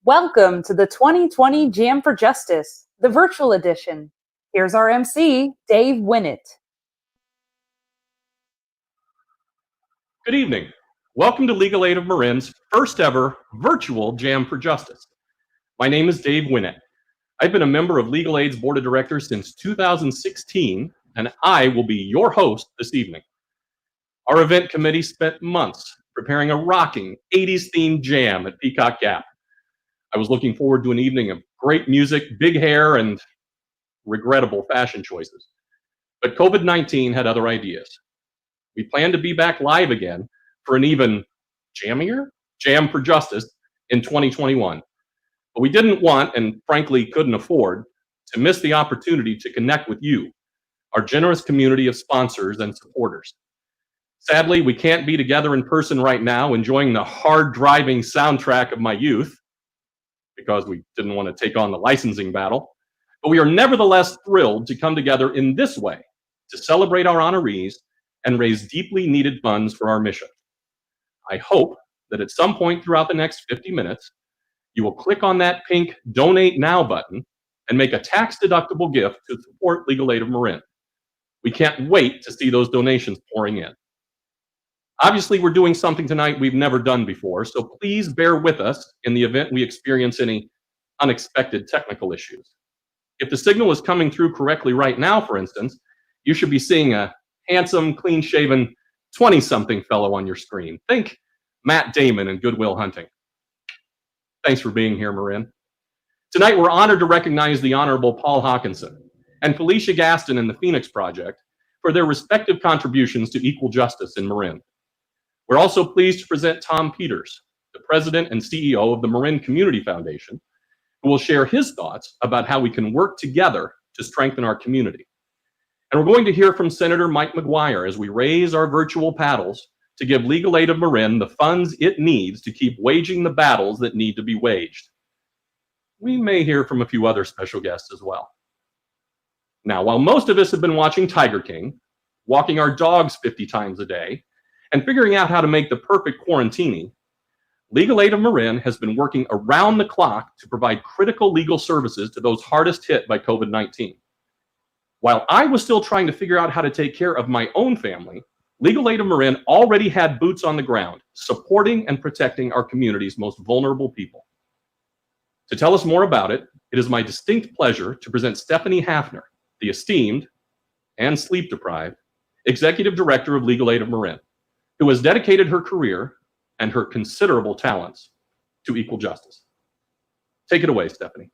Welcome to the 2020 Jam for Justice, the virtual edition. Here's our MC, Dave Winnett. Good evening. Welcome to Legal Aid of Marin's first ever virtual Jam for Justice. My name is Dave Winnett. I've been a member of Legal Aid's Board of Directors since 2016, and I will be your host this evening. Our event committee spent months preparing a rocking 80s themed jam at Peacock Gap. I was looking forward to an evening of great music, big hair, and regrettable fashion choices. But COVID-19 had other ideas. We planned to be back live again for an even jammier Jam for Justice in 2021. But we didn't want, and frankly couldn't afford, to miss the opportunity to connect with you, our generous community of sponsors and supporters. Sadly, we can't be together in person right now enjoying the hard-driving soundtrack of my youth, because we didn't want to take on the licensing battle. But we are nevertheless thrilled to come together in this way to celebrate our honorees and raise deeply needed funds for our mission. I hope that at some point throughout the next 50 minutes, you will click on that pink Donate Now button and make a tax-deductible gift to support Legal Aid of Marin. We can't wait to see those donations pouring in. Obviously, we're doing something tonight we've never done before, so please bear with us in the event we experience any unexpected technical issues. If the signal is coming through correctly right now, for instance, you should be seeing a handsome, clean-shaven 20-something fellow on your screen. Think Matt Damon in Good Will Hunting. Thanks for being here, Marin. Tonight, we're honored to recognize the Honorable Paul Hawkinson and Felicia Gaston in the Phoenix Project for their respective contributions to equal justice in Marin. We're also pleased to present Tom Peters, the president and CEO of the Marin Community Foundation, who will share his thoughts about how we can work together to strengthen our community. And we're going to hear from Senator Mike McGuire as we raise our virtual paddles to give Legal Aid of Marin the funds it needs to keep waging the battles that need to be waged. We may hear from a few other special guests as well. Now, while most of us have been watching Tiger King, walking our dogs 50 times a day, and figuring out how to make the perfect quarantini, Legal Aid of Marin has been working around the clock to provide critical legal services to those hardest hit by COVID-19. While I was still trying to figure out how to take care of my own family, Legal Aid of Marin already had boots on the ground, supporting and protecting our community's most vulnerable people. To tell us more about it, it is my distinct pleasure to present Stephanie Hafner, the esteemed and sleep-deprived Executive Director of Legal Aid of Marin, who has dedicated her career and her considerable talents to equal justice. Take it away, Stephanie.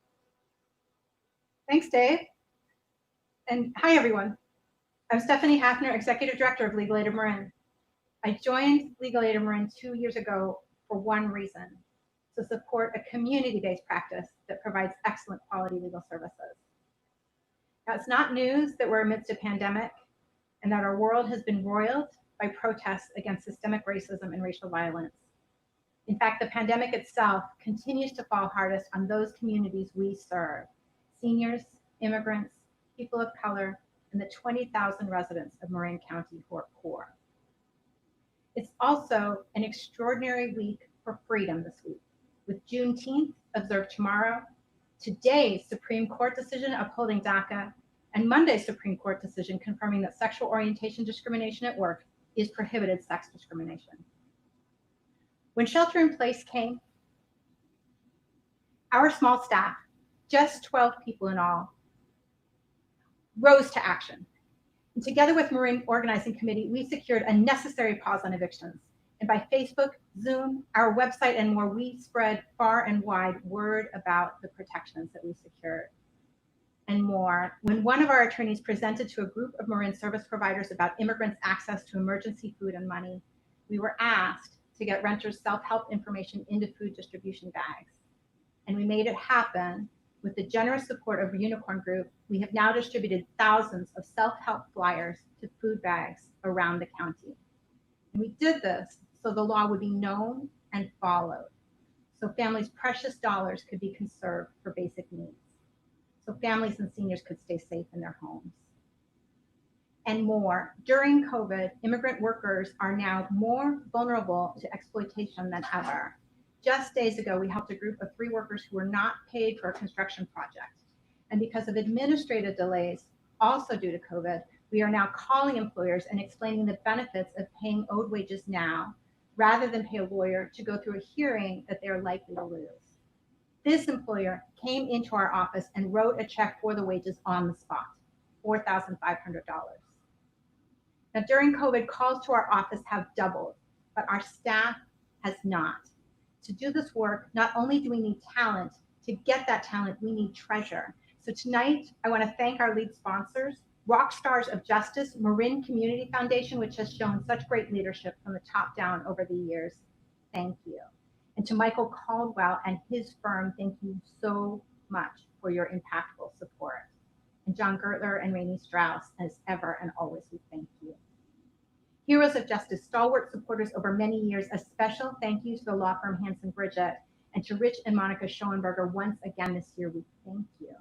Thanks, Dave. And hi, everyone. I'm Stephanie Hafner, Executive Director of Legal Aid of Marin. I joined Legal Aid of Marin 2 years ago for one reason: to support a community-based practice that provides excellent quality legal services. Now, it's not news that we're amidst a pandemic and that our world has been roiled by protests against systemic racism and racial violence. In fact, the pandemic itself continues to fall hardest on those communities we serve: seniors, immigrants, people of color, and the 20,000 residents of Marin County who are poor. It's also an extraordinary week for freedom this week, with Juneteenth observed tomorrow, today's Supreme Court decision upholding DACA, and Monday's Supreme Court decision confirming that sexual orientation discrimination at work is prohibited sex discrimination. When shelter in place came, our small staff, just 12 people in all, rose to action. And together with Marin Organizing Committee, we secured a necessary pause on evictions And by Facebook, Zoom, our website, and more, we spread far and wide word about the protections that we secured and more. When one of our attorneys presented to a group of Marin service providers about immigrants' access to emergency food and money, we were asked to get renters' self-help information into food distribution bags. And we made it happen. With the generous support of Unicorn Group, we have now distributed thousands of self-help flyers to food bags around the county. And we did this so the law would be known and followed, so families' precious dollars could be conserved for basic needs, so families and seniors could stay safe in their homes. And more. During COVID, immigrant workers are now more vulnerable to exploitation than ever. Just days ago, we helped a group of 3 workers who were not paid for a construction project. And because of administrative delays, also due to COVID, we are now calling employers and explaining the benefits of paying owed wages now, rather than pay a lawyer to go through a hearing that they are likely to lose. This employer came into our office and wrote a check for the wages on the spot, $4,500. Now, during COVID, calls to our office have doubled, but our staff has not. To do this work, not only do we need talent, to get that talent, we need treasure. So tonight, I want to thank our lead sponsors, Rock Stars of Justice, Marin Community Foundation, which has shown such great leadership from the top down over the years. Thank you. And to Michael Caldwell and his firm, thank you so much for your impactful support. And John Gertler and Rainey Strauss, as ever and always, we thank you. Heroes of Justice, stalwart supporters over many years, a special thank you to the law firm Hanson Bridget, and to Rich and Monica Schoenberger once again this year, we thank you.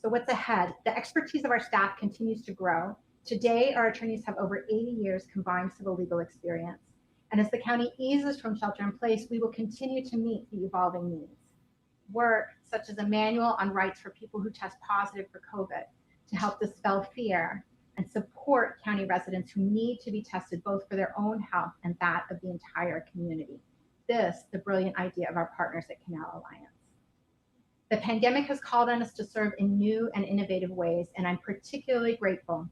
So what's ahead? The expertise of our staff continues to grow. Today, our attorneys have over 80 years combined civil legal experience. And as the county eases from shelter in place, we will continue to meet the evolving needs. Work such as a manual on rights for people who test positive for COVID to help dispel fear and support county residents who need to be tested both for their own health and that of the entire community. This, the brilliant idea of our partners at Canal Alliance. The pandemic has called on us to serve in new and innovative ways, and I'm particularly grateful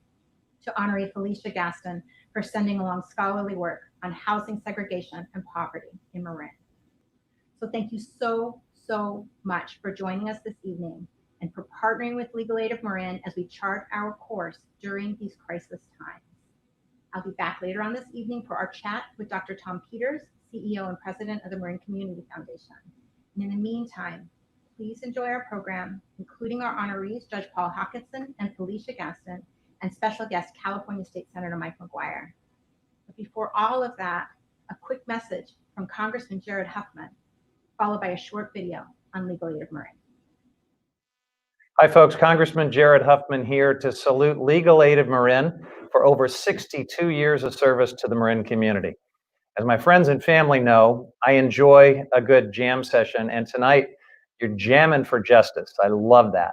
to Honoree Felicia Gaston for sending along scholarly work on housing segregation and poverty in Marin. So thank you so much for joining us this evening and for partnering with Legal Aid of Marin as we chart our course during these crisis times. I'll be back later on this evening for our chat with Dr. Tom Peters, CEO and President of the Marin Community Foundation. And in the meantime, please enjoy our program, including our honorees, Judge Paul Hawkinson and Felicia Gaston, and special guest, California State Senator Mike McGuire. But before all of that, a quick message from Congressman Jared Huffman, followed by a short video on Legal Aid of Marin. Hi folks, Congressman Jared Huffman here to salute Legal Aid of Marin for over 62 years of service to the Marin community. As my friends and family know, I enjoy a good jam session, and tonight you're jamming for justice. I love that.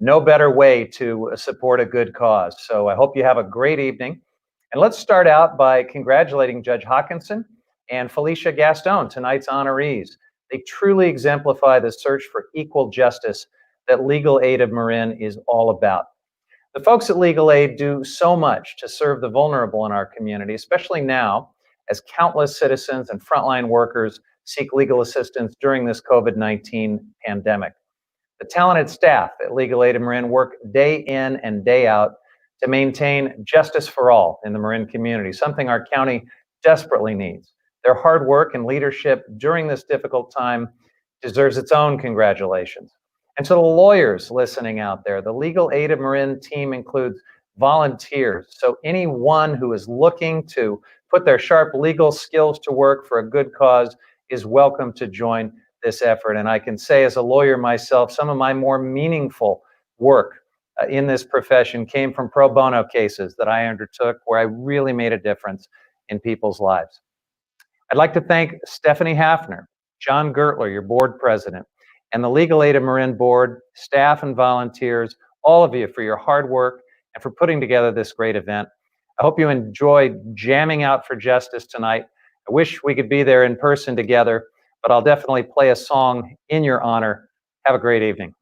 No better way to support a good cause. So I hope you have a great evening. And let's start out by congratulating Judge Hawkinson and Felicia Gaston, tonight's honorees. They truly exemplify the search for equal justice that Legal Aid of Marin is all about. The folks at Legal Aid do so much to serve the vulnerable in our community, especially now as countless citizens and frontline workers seek legal assistance during this COVID-19 pandemic. The talented staff at Legal Aid of Marin work day in and day out to maintain justice for all in the Marin community, something our county desperately needs. Their hard work and leadership during this difficult time deserves its own congratulations. And to the lawyers listening out there, the Legal Aid of Marin team includes volunteers. So anyone who is looking to put their sharp legal skills to work for a good cause is welcome to join this effort. And I can say, as a lawyer myself, some of my more meaningful work in this profession came from pro bono cases that I undertook where I really made a difference in people's lives. I'd like to thank Stephanie Hafner, John Gertler, your board president, and the Legal Aid of Marin board, staff and volunteers, all of you for your hard work and for putting together this great event. I hope you enjoyed jamming out for justice tonight. I wish we could be there in person together, but I'll definitely play a song in your honor. Have a great evening.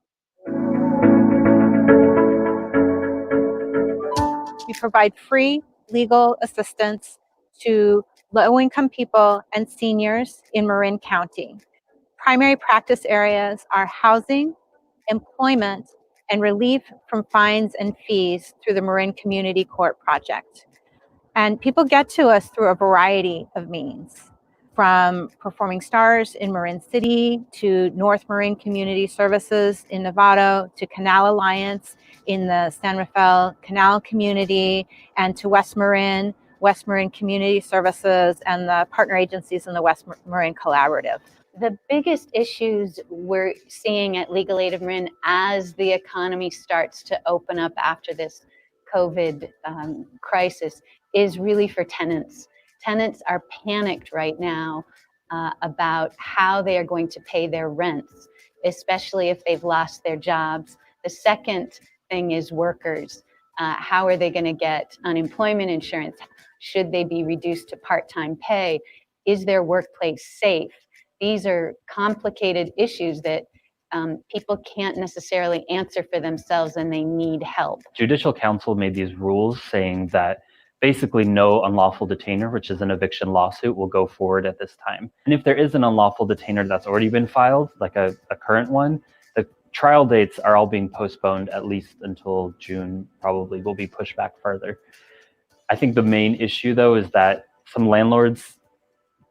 We provide free legal assistance to low-income people, and seniors in Marin County. Primary practice areas are housing, employment, and relief from fines and fees through the Marin Community Court Project. And people get to us through a variety of means, from Performing Stars in Marin City to North Marin Community Services in Novato to Canal Alliance in the San Rafael Canal community, and to West Marin Community Services, and the partner agencies in the West Marin Collaborative. The biggest issues we're seeing at Legal Aid of Marin as the economy starts to open up after this COVID crisis is really for tenants. Tenants are panicked right now about how they are going to pay their rents, especially if they've lost their jobs. The second thing is workers. How are they going to get unemployment insurance? Should they be reduced to part-time pay? Is their workplace safe? These are complicated issues that people can't necessarily answer for themselves, and they need help. Judicial Council made these rules saying that basically no unlawful detainer, which is an eviction lawsuit, will go forward at this time. And if there is an unlawful detainer that's already been filed, like a current one, the trial dates are all being postponed at least until June, probably will be pushed back further. I think the main issue, though, is that some landlords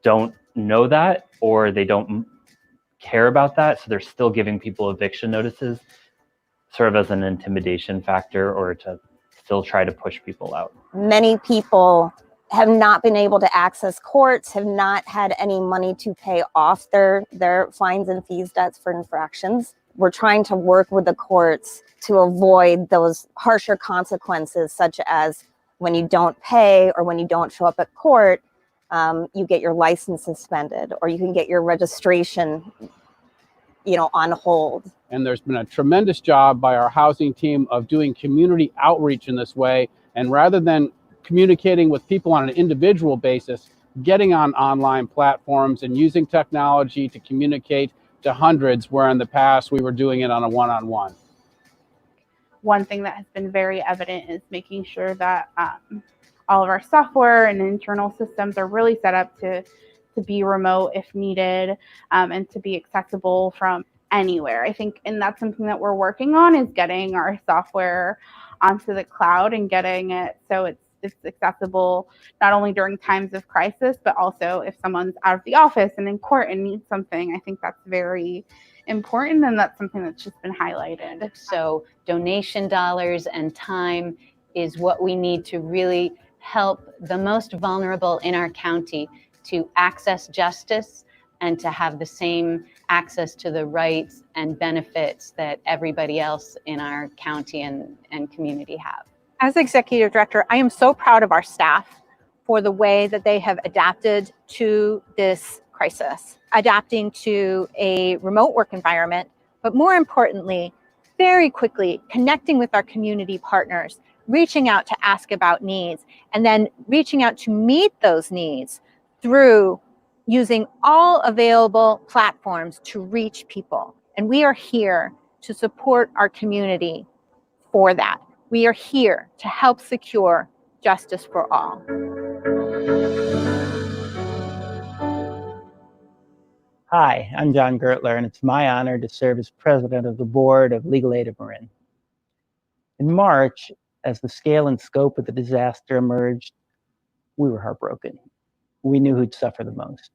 don't know that, or they don't care about that, so they're still giving people eviction notices, sort of as an intimidation factor, or to still try to push people out. Many people have not been able to access courts, have not had any money to pay off their fines and fees debts for infractions. We're trying to work with the courts to avoid those harsher consequences, such as when you don't pay or when you don't show up at court, you get your license suspended, or you can get your registration, on hold. And there's been a tremendous job by our housing team of doing community outreach in this way. And rather than communicating with people on an individual basis, getting on online platforms and using technology to communicate to hundreds, where in the past we were doing it on a one-on-one. One thing that has been very evident is making sure that all of our software and internal systems are really set up to be remote if needed, and to be accessible from anywhere. I think, and that's something that we're working on, is getting our software onto the cloud and getting it so it's accessible not only during times of crisis, but also if someone's out of the office and in court and needs something. I think that's very important, and that's something that's just been highlighted. So donation dollars and time is what we need to really help the most vulnerable in our county to access justice and to have the same access to the rights and benefits that everybody else in our county and community have. As executive director, I am so proud of our staff for the way that they have adapted to this crisis, adapting to a remote work environment, but more importantly, very quickly connecting with our community partners, reaching out to ask about needs, and then reaching out to meet those needs through using all available platforms to reach people. And we are here to support our community for that. We are here to help secure justice for all. Hi, I'm John Gertler, and it's my honor to serve as president of the board of Legal Aid of Marin. In March, as the scale and scope of the disaster emerged, we were heartbroken. We knew who'd suffer the most.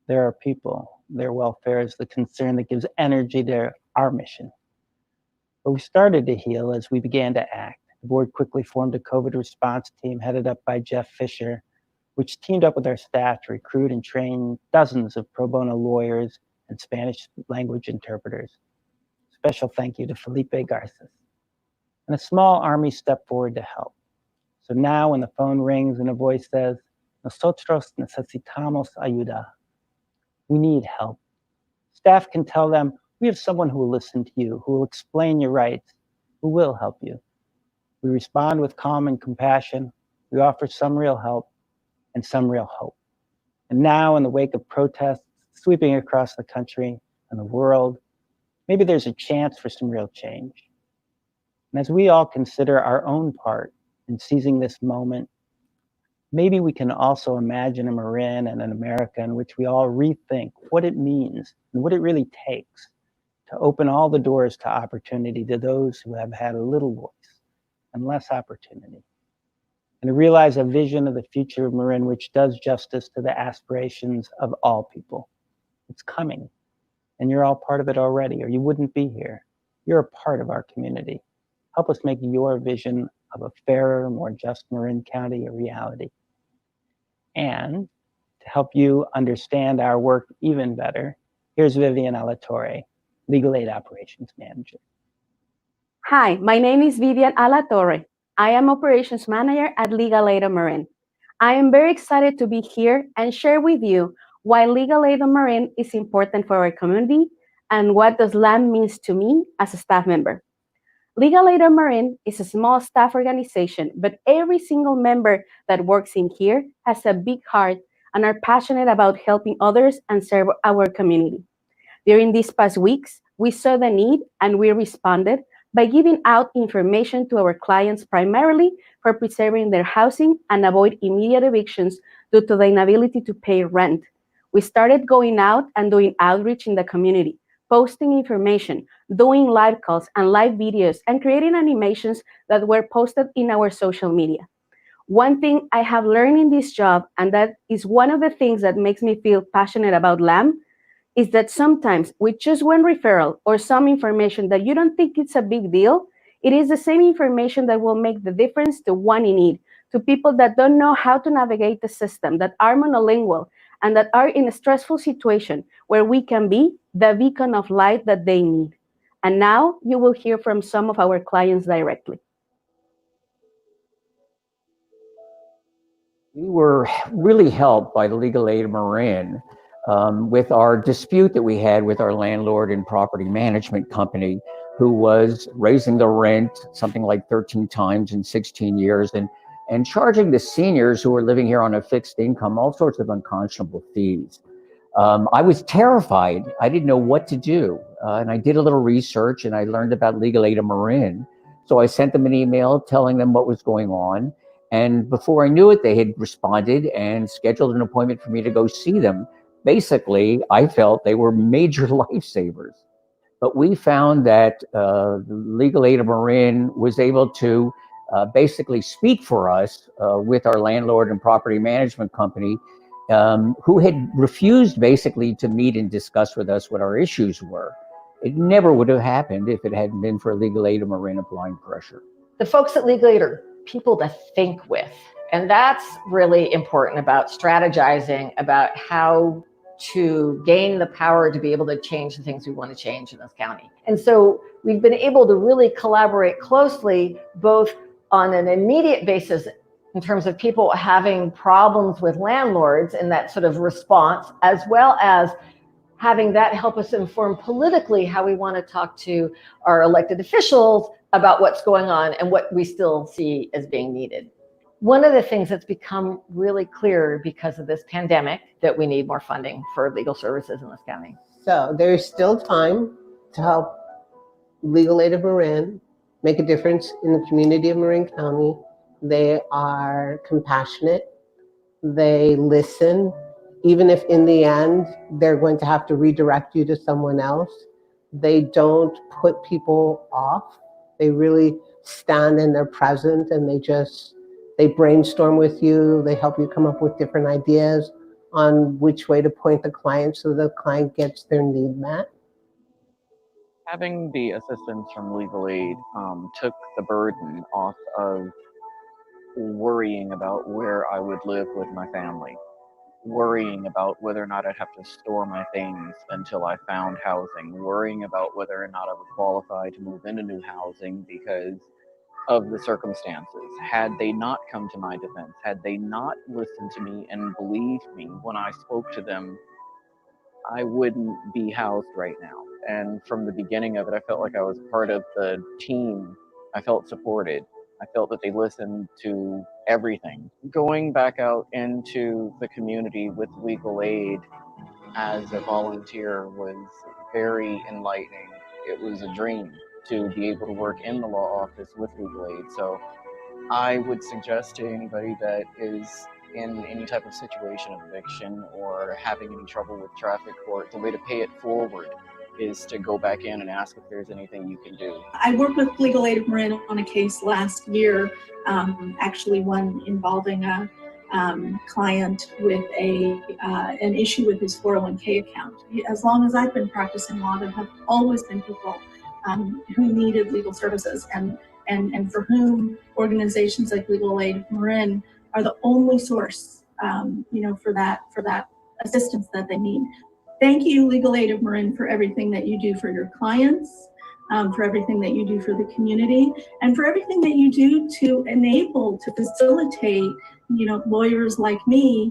There are people, their welfare is the concern that gives energy to our mission. But we started to heal as we began to act. The board quickly formed a COVID response team headed up by Jeff Fisher, which teamed up with our staff to recruit and train dozens of pro bono lawyers and Spanish language interpreters. Special thank you to Felipe Garces. And a small army stepped forward to help. So now when the phone rings and a voice says, "Nosotros necesitamos ayuda," we need help. Staff can tell them, we have someone who will listen to you, who will explain your rights, who will help you. We respond with calm and compassion. We offer some real help and some real hope. And now, in the wake of protests sweeping across the country and the world, maybe there's a chance for some real change. And as we all consider our own part in seizing this moment, Maybe we can also imagine a Marin and an America in which we all rethink what it means and what it really takes to open all the doors to opportunity to those who have had a little voice and less opportunity, and to realize a vision of the future of Marin which does justice to the aspirations of all people. It's coming, and you're all part of it already, or you wouldn't be here. You're a part of our community. Help us make your vision of a fairer, more just Marin County a reality. And to help you understand our work even better, here's Vivian Alatorre, Legal Aid Operations Manager. Hi, my name is Vivian Alatorre. I am Operations Manager at Legal Aid of Marin. I am very excited to be here and share with you why Legal Aid of Marin is important for our community and what does LAM means to me as a staff member. Legal Aid of Marin is a small staff organization, but every single member that works in here has a big heart and are passionate about helping others and serve our community. During these past weeks, we saw the need and we responded by giving out information to our clients primarily for preserving their housing and avoid immediate evictions due to the inability to pay rent. We started going out and doing outreach in the community, posting information, doing live calls and live videos, and creating animations that were posted in our social media. One thing I have learned in this job, and that is one of the things that makes me feel passionate about LAM, is that sometimes with just one referral or some information that you don't think it's a big deal, it is the same information that will make the difference to one in need, to people that don't know how to navigate the system, that are monolingual, and that are in a stressful situation where we can be the beacon of light that they need. And now you will hear from some of our clients directly. We were really helped by the Legal Aid of Marin with our dispute that we had with our landlord and property management company, who was raising the rent something like 13 times in 16 years and charging the seniors who were living here on a fixed income all sorts of unconscionable fees. I was terrified. I didn't know what to do. And I did a little research and I learned about Legal Aid of Marin. So I sent them an email telling them what was going on. And before I knew it, they had responded and scheduled an appointment for me to go see them. Basically, I felt they were major lifesavers. But we found that Legal Aid of Marin was able to basically speak for us with our landlord and property management company, who had refused basically to meet and discuss with us what our issues were. It never would have happened if it hadn't been for Legal Aid of Marin applying pressure. The folks at Legal Aid are people to think with. And that's really important about strategizing about how to gain the power to be able to change the things we want to change in this county. And so we've been able to really collaborate closely, both on an immediate basis in terms of people having problems with landlords and that sort of response, as well as having that help us inform politically how we want to talk to our elected officials about what's going on and what we still see as being needed. One of the things that's become really clear because of this pandemic that we need more funding for legal services in this county. So there's still time to help Legal Aid of Marin make a difference in the community of Marin County. They are compassionate. They listen. Even if in the end, they're going to have to redirect you to someone else, they don't put people off. They really stand and they're present, and they brainstorm with you. They help you come up with different ideas on which way to point the client so the client gets their need met. Having the assistance from Legal Aid took the burden off of worrying about where I would live with my family, worrying about whether or not I'd have to store my things until I found housing, worrying about whether or not I would qualify to move into new housing because of the circumstances. Had they not come to my defense, had they not listened to me and believed me when I spoke to them, I wouldn't be housed right now. And from the beginning of it, I felt like I was part of the team. I felt supported. I felt that they listened to everything. Going back out into the community with legal aid as a volunteer was very enlightening. It was a dream to be able to work in the law office with legal aid. So I would suggest to anybody that is in any type of situation of eviction or having any trouble with traffic court, the way to pay it forward is to go back in and ask if there's anything you can do. I worked with Legal Aid of Marin on a case last year, actually one involving a client with an issue with his 401k account. As long as I've been practicing law, there have always been people who needed legal services and for whom organizations like Legal Aid of Marin are the only source, for that assistance that they need. Thank you, Legal Aid of Marin, for everything that you do for your clients, for everything that you do for the community, and for everything that you do to enable, to facilitate, lawyers like me,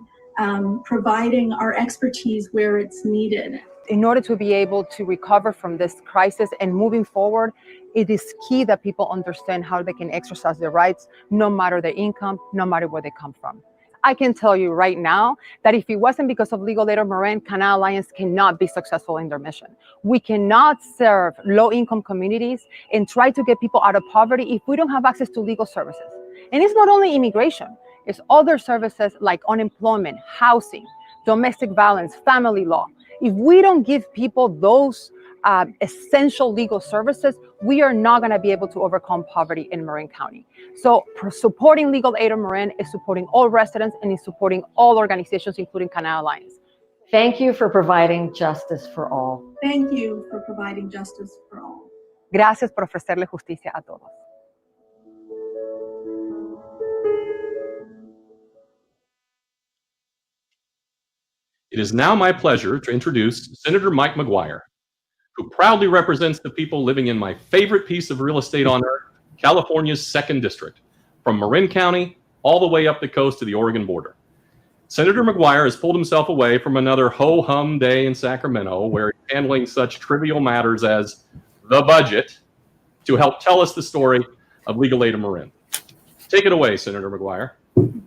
providing our expertise where it's needed. In order to be able to recover from this crisis and moving forward, it is key that people understand how they can exercise their rights, no matter their income, no matter where they come from. I can tell you right now that if it wasn't because of Legal Aid of Marin, Canal Alliance cannot be successful in their mission. We cannot serve low-income communities and try to get people out of poverty if we don't have access to legal services. And it's not only immigration, it's other services like unemployment, housing, domestic violence, family law. If we don't give people those essential legal services, we are not going to be able to overcome poverty in Marin County. So supporting Legal Aid of Marin is supporting all residents and is supporting all organizations, including Canal Alliance. Thank you for providing justice for all. Thank you for providing justice for all. Gracias por ofrecerle justicia a todos. It is now my pleasure to introduce Senator Mike McGuire, who proudly represents the people living in my favorite piece of real estate on earth, California's 2nd District, from Marin County all the way up the coast to the Oregon border. Senator McGuire has pulled himself away from another ho-hum day in Sacramento, where he's handling such trivial matters as the budget to help tell us the story of Legal Aid of Marin. Take it away, Senator McGuire.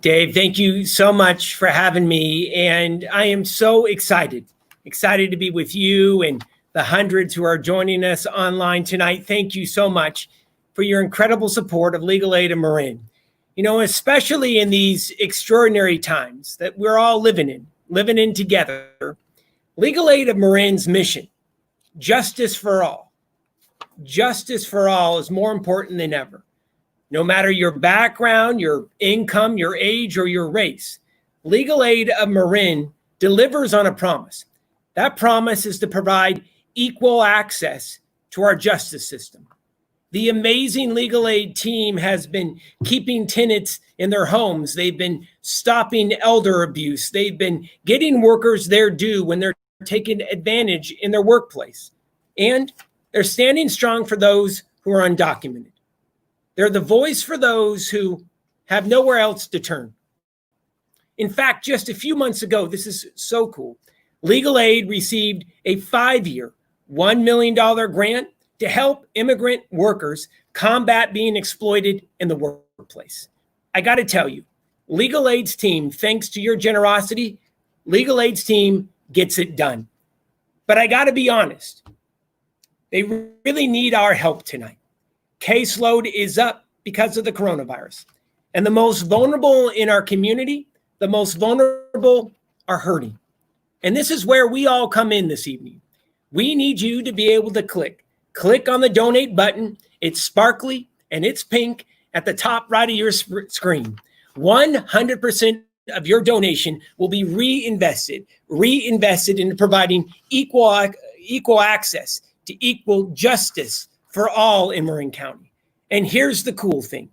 Dave, thank you so much for having me. And I am so excited to be with you and the hundreds who are joining us online tonight. Thank you so much for your incredible support of Legal Aid of Marin. Especially in these extraordinary times that we're all living in together. Legal Aid of Marin's mission, justice for all. Justice for all is more important than ever. No matter your background, your income, your age, or your race, Legal Aid of Marin delivers on a promise. That promise is to provide equal access to our justice system. The amazing Legal Aid team has been keeping tenants in their homes. They've been stopping elder abuse. They've been getting workers their due when they're taken advantage in their workplace. And they're standing strong for those who are undocumented. They're the voice for those who have nowhere else to turn. In fact, just a few months ago, this is so cool, Legal Aid received a 5-year, $1 million grant to help immigrant workers combat being exploited in the workplace. I got to tell you, Legal Aid's team, thanks to your generosity, Legal Aid's team gets it done. But I got to be honest, they really need our help tonight. Caseload is up because of the coronavirus. And the most vulnerable in our community, the most vulnerable are hurting. And this is where we all come in this evening. We need you to be able to click on the donate button. It's sparkly and it's pink at the top right of your screen. 100% of your donation will be reinvested into providing equal access to equal justice for all in Marin County. And here's the cool thing,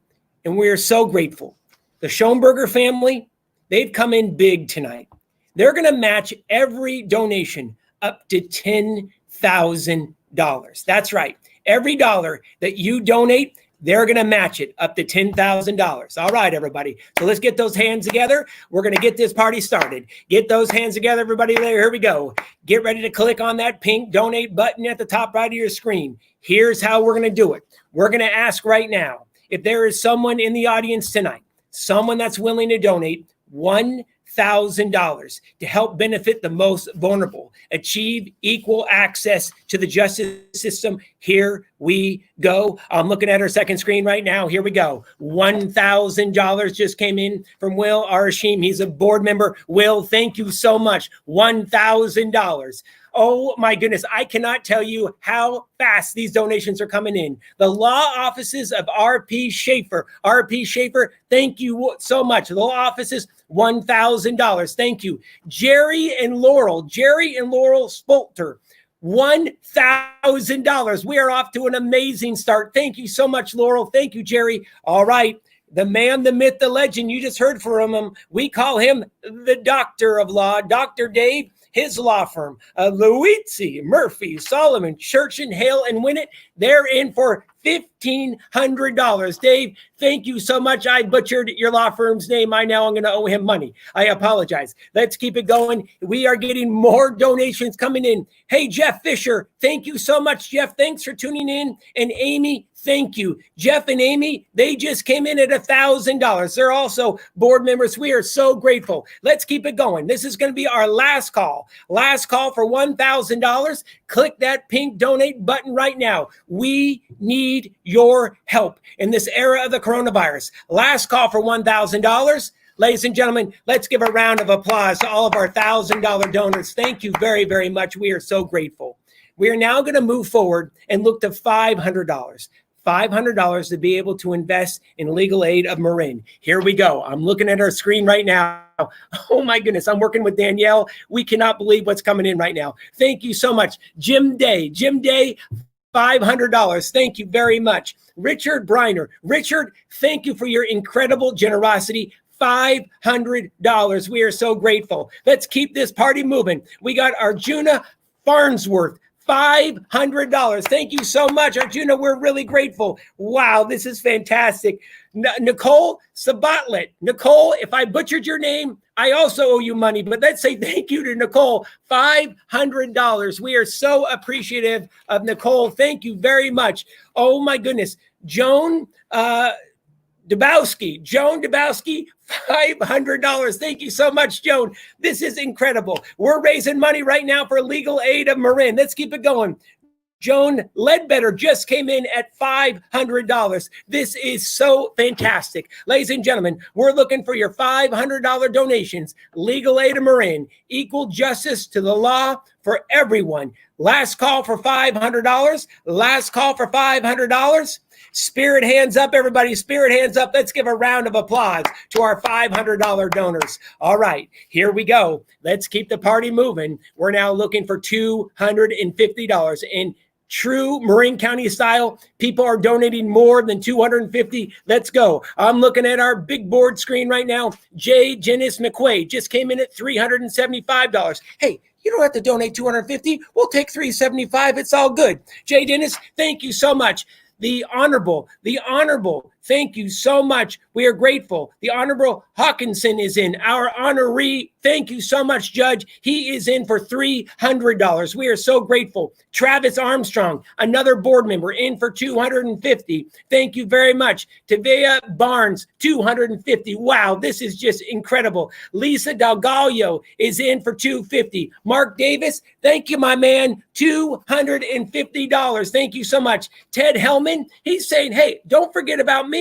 and we are so grateful. The Schoenberger family, they've come in big tonight. They're going to match every donation up to $10,000. That's right. Every dollar that you donate, they're going to match it up to $10,000. All right, everybody. So let's get those hands together. We're going to get this party started. Get those hands together, everybody. There, here we go. Get ready to click on that pink donate button at the top right of your screen. Here's how we're going to do it. We're going to ask right now if there is someone in the audience tonight, someone that's willing to donate $1,000 $1,000 to help benefit the most vulnerable, achieve equal access to the justice system. Here we go. I'm looking at our second screen right now. Here we go. $1,000 just came in from Will Arashim. He's a board member. Will, thank you so much. $1,000. Oh my goodness, I cannot tell you how fast these donations are coming in. The law offices of R.P. Schaefer. R.P. Schaefer, thank you so much. The law offices, $1,000. Thank you. Jerry and Laurel Spolter, $1,000. We are off to an amazing start. Thank you so much, Laurel. Thank you, Jerry. All right. The man, the myth, the legend, you just heard from him. We call him the doctor of law, Dr. Dave. His law firm, Luizzi, Murphy, Solomon, Church and Hale and Winnett, they're in for $1,500. Dave, thank you so much. I butchered your law firm's name. I'm going to owe him money. I apologize. Let's keep it going. We are getting more donations coming in. Hey, Jeff Fisher, thank you so much, Jeff. Thanks for tuning in. And Amy, thank you. Jeff and Amy, they just came in at $1,000. They're also board members. We are so grateful. Let's keep it going. This is going to be our last call. Last call for $1,000. Click that pink donate button right now. We need your help in this era of the coronavirus. Last call for $1,000. Ladies and gentlemen, let's give a round of applause to all of our $1,000 donors. Thank you very, very much. We are so grateful. We are now going to move forward and look to $500. $500 to be able to invest in legal aid of Marin. Here we go. I'm looking at our screen right now. Oh my goodness, I'm working with Danielle. We cannot believe what's coming in right now. Thank you so much. Jim Day, $500. Thank you very much. Richard Briner. Richard, thank you for your incredible generosity. $500. We are so grateful. Let's keep this party moving. We got Arjuna Farnsworth. $500. Thank you so much, Arjuna. We're really grateful. Wow, this is fantastic. Nicole Sabatlet. Nicole, if I butchered your name, I also owe you money, but let's say thank you to Nicole. $500. We are so appreciative of Nicole. Thank you very much. Oh my goodness. Joan Dabowski, $500. Thank you so much, Joan. This is incredible. We're raising money right now for legal aid of Marin. Let's keep it going. Joan Ledbetter just came in at $500. This is so fantastic. Ladies and gentlemen, we're looking for your $500 donations. Legal aid of Marin, equal justice to the law for everyone. Last call for $500. Last call for $500. Spirit hands up, everybody. Spirit hands up. Let's give a round of applause to our $500 donors. All right, here we go. Let's keep the party moving. We're now looking for $250. In true Marin County style, people are donating more than $250. Let's go. I'm looking at our big board screen right now. Jay Dennis McQuaid just came in at $375. Hey, you don't have to donate $250. We'll take $375. It's all good. Jay Dennis, thank you so much. The Honorable, thank you so much. We are grateful. The Honorable Hawkinson is in. Our honoree, thank you so much, Judge. He is in for $300. We are so grateful. Travis Armstrong, another board member, in for $250. Thank you very much. Tavia Barnes, $250. Wow, this is just incredible. Lisa Dalgallo is in for $250. Mark Davis, thank you, my man, $250. Thank you so much. Ted Hellman, he's saying, hey, don't forget about me.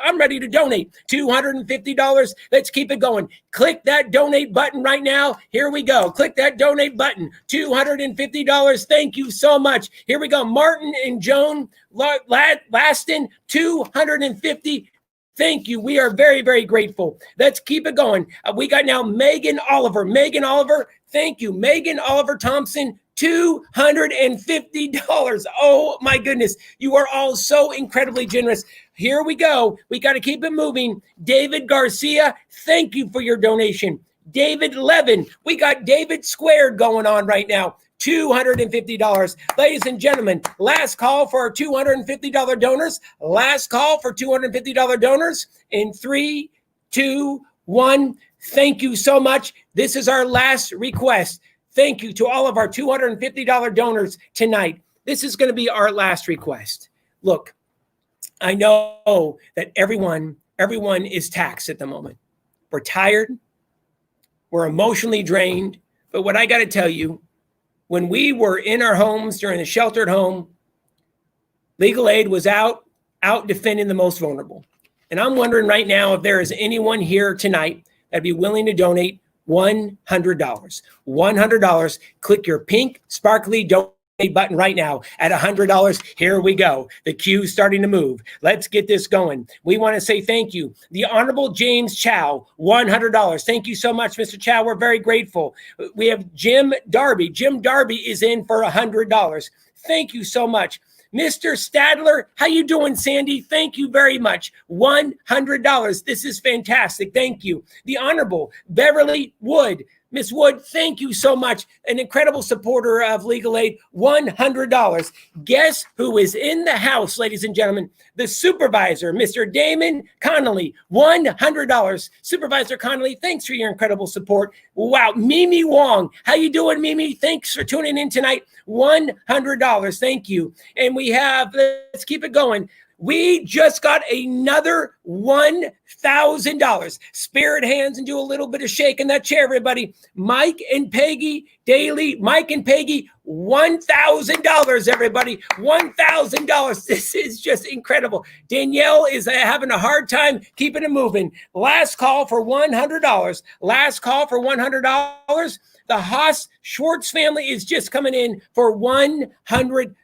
I'm ready to donate $250. Let's keep it going. Click that donate button right now. Here we go. Click that donate button. $250. Thank you so much. Here we go. Martin and Joan Laston, $250. Thank you. We are very, very grateful. Let's keep it going. We got now Megan Oliver. Megan Oliver, thank you. Megan Oliver Thompson, $250. Oh my goodness. You are all so incredibly generous. Here we go. We got to keep it moving. David Garcia, thank you for your donation. David Levin, we got David Squared going on right now. $250. Ladies and gentlemen, last call for our $250 donors. Last call for $250 donors in 3, 2, 1. Thank you so much. This is our last request. Thank you to all of our $250 donors tonight. This is going to be our last request. Look, I know that everyone is taxed at the moment. We're tired. We're emotionally drained. But what I got to tell you, when we were in our homes during the shelter at home, legal aid was out defending the most vulnerable. And I'm wondering right now if there is anyone here tonight that'd be willing to donate $100. $100. Click your pink, sparkly donate button right now at $100. Here we go. The queue's starting to move. Let's get this going. We want to say thank you. The Honorable James Chow, $100. Thank you so much, Mr. Chow. We're very grateful. We have Jim Darby. Jim Darby is in for $100. Thank you so much. Mr. Stadler, how you doing, Sandy? Thank you very much. $100. This is fantastic. Thank you. The Honorable Beverly Wood. Miss Wood, thank you so much. An incredible supporter of legal aid, $100. Guess who is in the house, ladies and gentlemen? The supervisor, Mr. Damon Connolly, $100. Supervisor Connolly, thanks for your incredible support. Wow, Mimi Wong, how you doing, Mimi? Thanks for tuning in tonight. $100, thank you. And we have, let's keep it going. We just got another $1,000. Spirit hands and do a little bit of shake in that chair, everybody. Mike and Peggy Daly. Mike and Peggy, $1,000, everybody. $1,000. This is just incredible. Danielle is having a hard time keeping it moving. Last call for $100. Last call for $100. The Haas Schwartz family is just coming in for $100.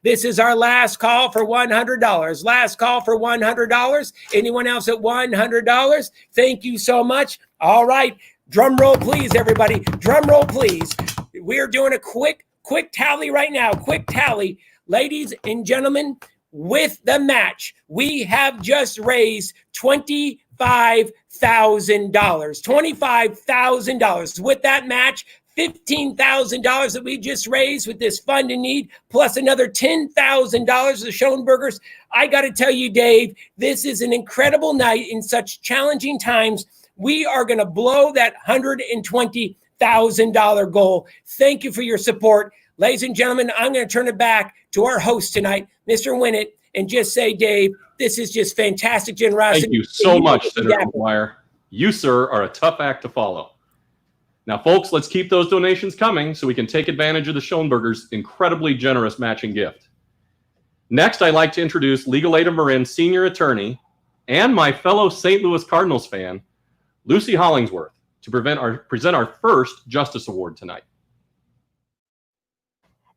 This is our last call for $100. Last call for $100. Anyone else at $100? Thank you so much. All right. Drum roll, please, everybody. Drum roll, please. We're doing a quick tally right now. Quick tally. Ladies and gentlemen, with the match, we have just raised $25,000. $25,000. With that match, $15,000 that we just raised with this fund in need, plus another $10,000 of Schoenbergers. I got to tell you, Dave, this is an incredible night in such challenging times. We are going to blow that $120,000 goal. Thank you for your support. Ladies and gentlemen, I'm going to turn it back to our host tonight, Mr. Winnett, and just say, Dave, this is just fantastic generosity. Thank you so much, Senator McGuire. You, sir, are a tough act to follow. Now, folks, let's keep those donations coming so we can take advantage of the Schoenbergers' incredibly generous matching gift. Next, I'd like to introduce Legal Aid of Marin senior attorney and my fellow St. Louis Cardinals fan, Lucy Hollingsworth, to present our first Justice Award tonight.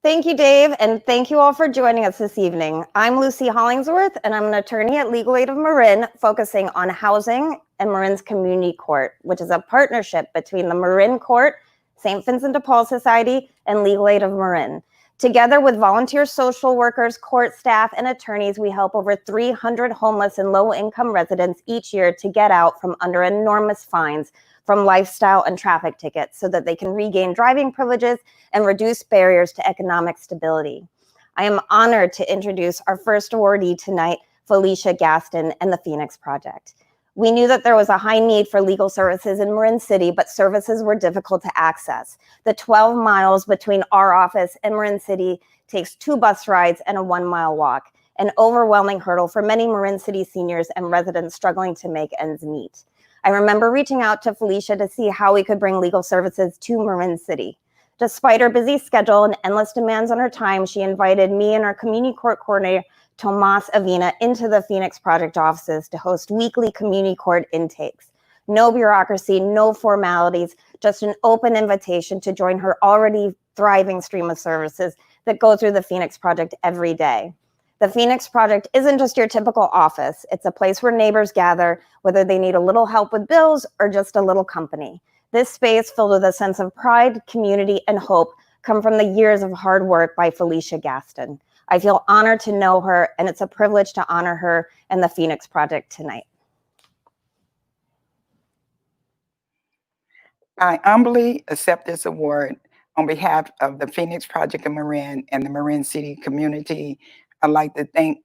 Thank you, Dave, and thank you all for joining us this evening. I'm Lucy Hollingsworth, and I'm an attorney at Legal Aid of Marin, focusing on housing and Marin's Community Court, which is a partnership between the Marin Court, St. Vincent de Paul Society, and Legal Aid of Marin. Together with volunteer social workers, court staff, and attorneys, we help over 300 homeless and low-income residents each year to get out from under enormous fines from lifestyle and traffic tickets so that they can regain driving privileges and reduce barriers to economic stability. I am honored to introduce our first awardee tonight, Felicia Gaston and the Phoenix Project. We knew that there was a high need for legal services in Marin City, but services were difficult to access. The 12 miles between our office and Marin City takes 2 bus rides and a 1-mile walk, an overwhelming hurdle for many Marin City seniors and residents struggling to make ends meet. I remember reaching out to Felicia to see how we could bring legal services to Marin City. Despite her busy schedule and endless demands on her time, she invited me and our community court coordinator, Tomas Avina, into the Phoenix Project offices to host weekly community court intakes. No bureaucracy, no formalities, just an open invitation to join her already thriving stream of services that go through the Phoenix Project every day. The Phoenix Project isn't just your typical office. It's a place where neighbors gather, whether they need a little help with bills or just a little company. This space, filled with a sense of pride, community, and hope, come from the years of hard work by Felicia Gaston. I feel honored to know her, and it's a privilege to honor her and the Phoenix Project tonight. I humbly accept this award on behalf of the Phoenix Project of Marin and the Marin City community. I'd like to thank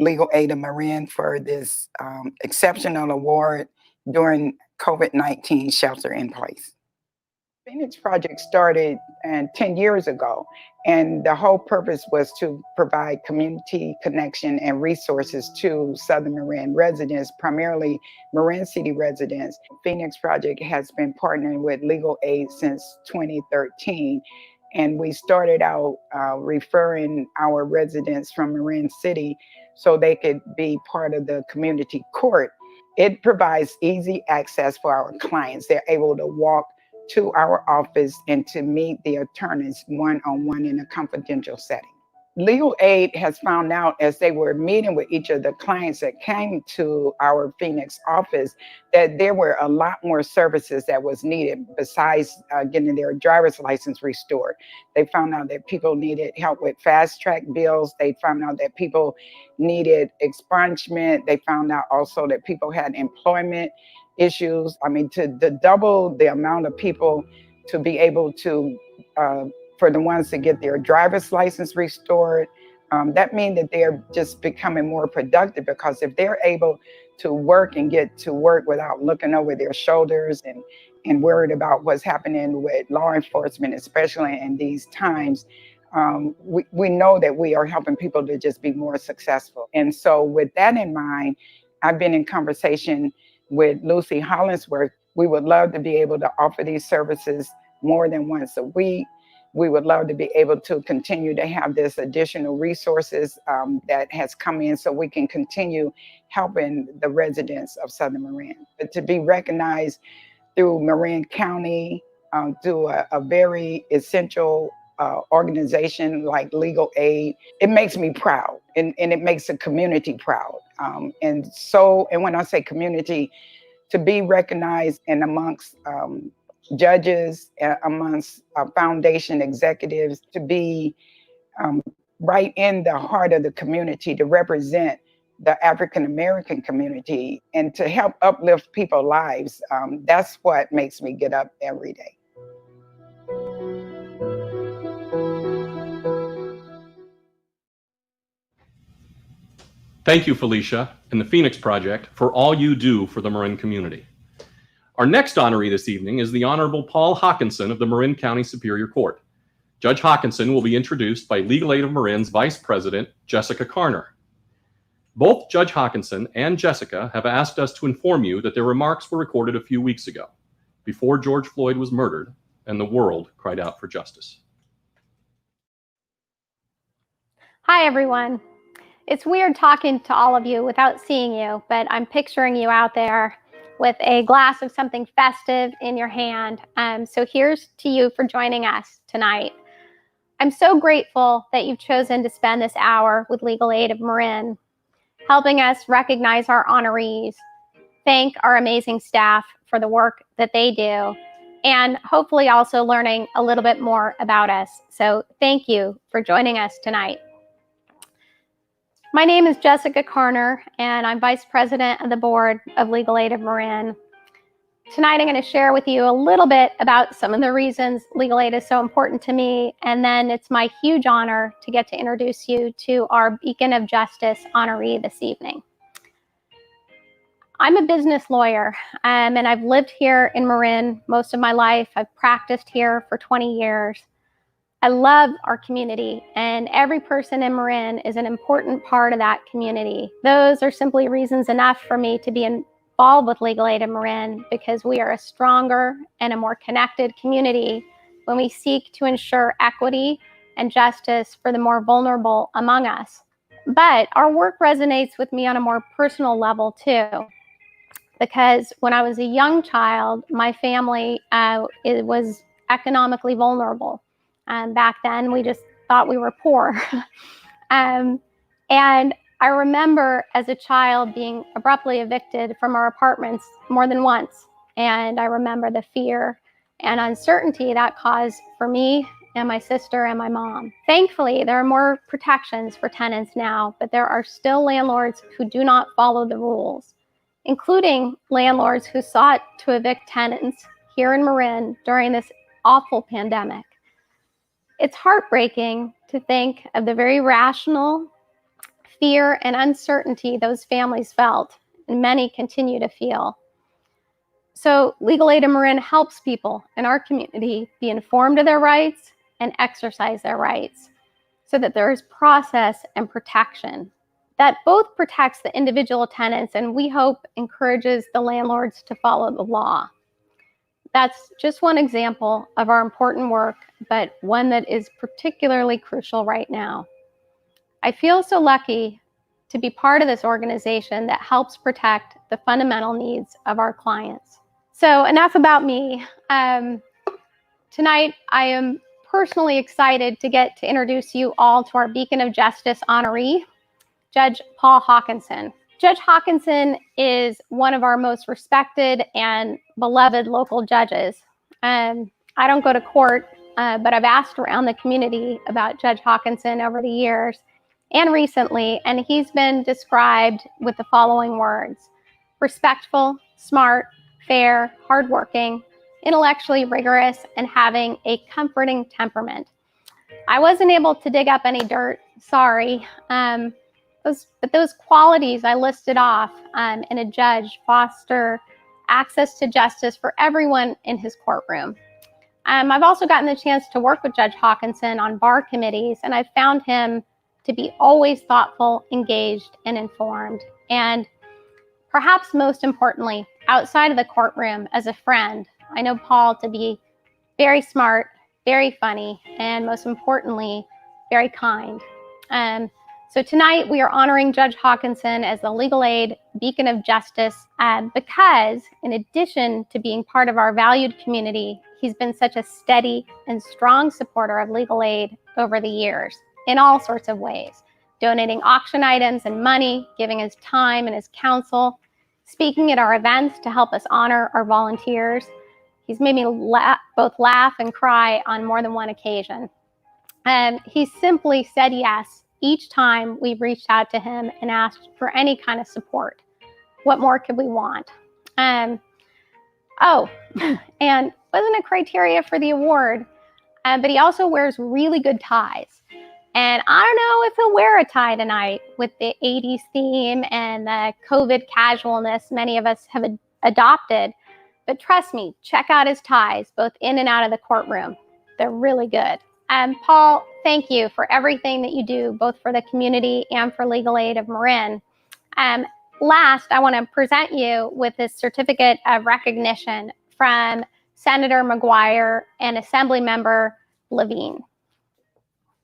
Legal Aid of Marin for this exceptional award during COVID-19 shelter in place. Phoenix Project started 10 years ago, and the whole purpose was to provide community connection and resources to Southern Marin residents, primarily Marin City residents. Phoenix Project has been partnering with Legal Aid since 2013, and we started out referring our residents from Marin City so they could be part of the community court. It provides easy access for our clients. They're able to walk to our office and to meet the attorneys one-on-one in a confidential setting. Legal Aid has found out as they were meeting with each of the clients that came to our Phoenix office that there were a lot more services that was needed besides getting their driver's license restored. They found out that people needed help with fast track bills. They found out that people needed expungement. They found out also that people had employment issues. I mean, to double the amount of people to be able to for the ones that get their driver's license restored, that means that they're just becoming more productive, because if they're able to work and get to work without looking over their shoulders and worried about what's happening with law enforcement, especially in these times, we know that we are helping people to just be more successful. And so with that in mind, I've been in conversation with Lucy Hollingsworth. We would love to be able to offer these services more than once a week. We would love to be able to continue to have this additional resources that has come in so we can continue helping the residents of Southern Marin. But to be recognized through Marin County, through a very essential organization like Legal Aid, it makes me proud, and it makes the community proud. And when I say community, to be recognized and amongst judges, amongst foundation executives, to be right in the heart of the community, to represent the African American community and to help uplift people's lives, that's what makes me get up every day. Thank you, Felicia and the Phoenix Project, for all you do for the Marin community. Our next honoree this evening is the Honorable Paul Hawkinson of the Marin County Superior Court. Judge Hawkinson will be introduced by Legal Aid of Marin's Vice President, Jessica Karner. Both Judge Hawkinson and Jessica have asked us to inform you that their remarks were recorded a few weeks ago, before George Floyd was murdered and the world cried out for justice. Hi, everyone. It's weird talking to all of you without seeing you, but I'm picturing you out there with a glass of something festive in your hand. So here's to you for joining us tonight. I'm so grateful that you've chosen to spend this hour with Legal Aid of Marin, helping us recognize our honorees, thank our amazing staff for the work that they do, and hopefully also learning a little bit more about us. So thank you for joining us tonight. My name is Jessica Karner, and I'm Vice President of the Board of Legal Aid of Marin. Tonight, I'm going to share with you a little bit about some of the reasons legal aid is so important to me, and then it's my huge honor to get to introduce you to our Beacon of Justice honoree this evening. I'm a business lawyer, and I've lived here in Marin most of my life. I've practiced here for 20 years. I love our community, and every person in Marin is an important part of that community. Those are simply reasons enough for me to be involved with Legal Aid of Marin, because we are a stronger and a more connected community when we seek to ensure equity and justice for the more vulnerable among us. But our work resonates with me on a more personal level too, because when I was a young child, my family it was economically vulnerable. Back then, we just thought we were poor. And I remember as a child being abruptly evicted from our apartments more than once. And I remember the fear and uncertainty that caused for me and my sister and my mom. Thankfully, there are more protections for tenants now, but there are still landlords who do not follow the rules, including landlords who sought to evict tenants here in Marin during this awful pandemic. It's heartbreaking to think of the very rational fear and uncertainty those families felt, and many continue to feel. So Legal Aid of Marin helps people in our community be informed of their rights and exercise their rights so that there is process and protection that both protects the individual tenants and we hope encourages the landlords to follow the law. That's just one example of our important work, but one that is particularly crucial right now. I feel so lucky to be part of this organization that helps protect the fundamental needs of our clients. So enough about me. Tonight, I am personally excited to get to introduce you all to our Beacon of Justice honoree, Judge Paul Hawkinson. Judge Hawkinson is one of our most respected and beloved local judges. I don't go to court, but I've asked around the community about Judge Hawkinson over the years and recently, and he's been described with the following words: respectful, smart, fair, hardworking, intellectually rigorous, and having a comforting temperament. I wasn't able to dig up any dirt, sorry. But those qualities I listed off in a judge foster access to justice for everyone in his courtroom. I've also gotten the chance to work with Judge Hawkinson on bar committees, and I've found him to be always thoughtful, engaged, and informed. And perhaps most importantly, outside of the courtroom as a friend, I know Paul to be very smart, very funny, and most importantly, very kind. So tonight we are honoring Judge Hawkinson as the Legal Aid Beacon of Justice because in addition to being part of our valued community, he's been such a steady and strong supporter of legal aid over the years in all sorts of ways, donating auction items and money, giving his time and his counsel, speaking at our events to help us honor our volunteers. He's made me both laugh and cry on more than one occasion. He simply said yes each time we've reached out to him and asked for any kind of support. What more could we want? And wasn't a criteria for the award, but he also wears really good ties. And I don't know if he'll wear a tie tonight with the 80s theme and the COVID casualness many of us have adopted. But trust me, check out his ties, both in and out of the courtroom. They're really good. Paul, thank you for everything that you do, both for the community and for Legal Aid of Marin. Last, I want to present you with this certificate of recognition from Senator McGuire and Assembly Member Levine.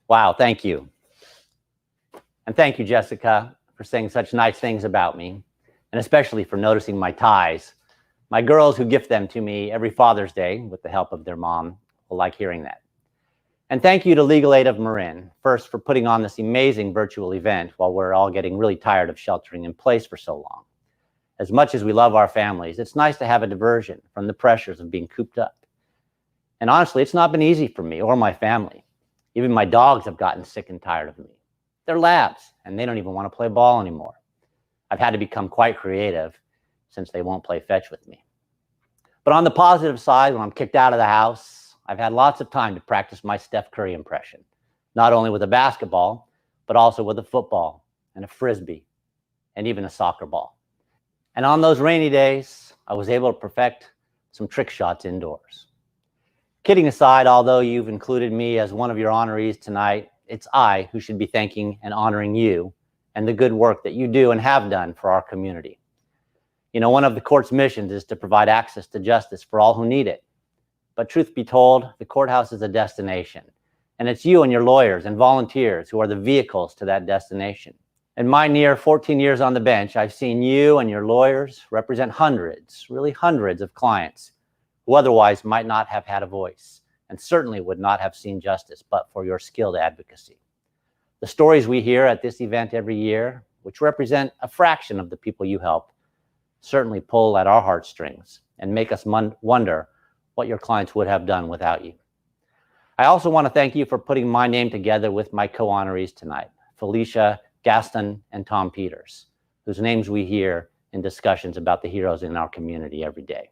Wow, thank you. And thank you, Jessica, for saying such nice things about me, and especially for noticing my ties. My girls who gift them to me every Father's Day with the help of their mom will like hearing that. And thank you to Legal Aid of Marin, first for putting on this amazing virtual event while we're all getting really tired of sheltering in place for so long. As much as we love our families, it's nice to have a diversion from the pressures of being cooped up. And honestly, it's not been easy for me or my family. Even my dogs have gotten sick and tired of me. They're labs, and they don't even want to play ball anymore. I've had to become quite creative since they won't play fetch with me. But on the positive side, when I'm kicked out of the house, I've had lots of time to practice my Steph Curry impression, not only with a basketball, but also with a football and a frisbee and even a soccer ball. And on those rainy days, I was able to perfect some trick shots indoors. Kidding aside, although you've included me as one of your honorees tonight, it's I who should be thanking and honoring you and the good work that you do and have done for our community. You know, one of the court's missions is to provide access to justice for all who need it. But truth be told, the courthouse is a destination, and it's you and your lawyers and volunteers who are the vehicles to that destination. In my near 14 years on the bench, I've seen you and your lawyers represent hundreds, really hundreds of clients who otherwise might not have had a voice and certainly would not have seen justice but for your skilled advocacy. The stories we hear at this event every year, which represent a fraction of the people you help, certainly pull at our heartstrings and make us wonder what your clients would have done without you. I also want to thank you for putting my name together with my co-honorees tonight, Felicia, Gaston, and Tom Peters, whose names we hear in discussions about the heroes in our community every day.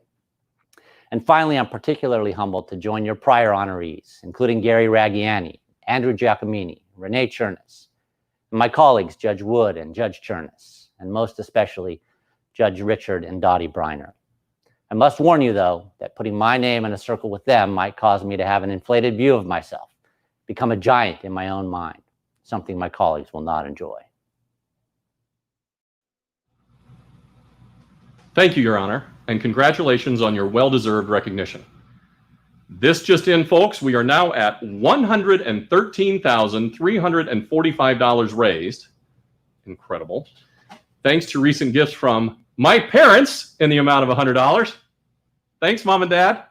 And finally, I'm particularly humbled to join your prior honorees, including Gary Raggiani, Andrew Giacomini, Renee Chernus, and my colleagues, Judge Wood and Judge Chernus, and most especially, Judge Richard and Dottie Briner. I must warn you, though, that putting my name in a circle with them might cause me to have an inflated view of myself, become a giant in my own mind, something my colleagues will not enjoy. Thank you, Your Honor, and congratulations on your well-deserved recognition. This just in, folks, we are now at $113,345 raised. Incredible. Thanks to recent gifts from my parents in the amount of $100. Thanks, Mom and Dad.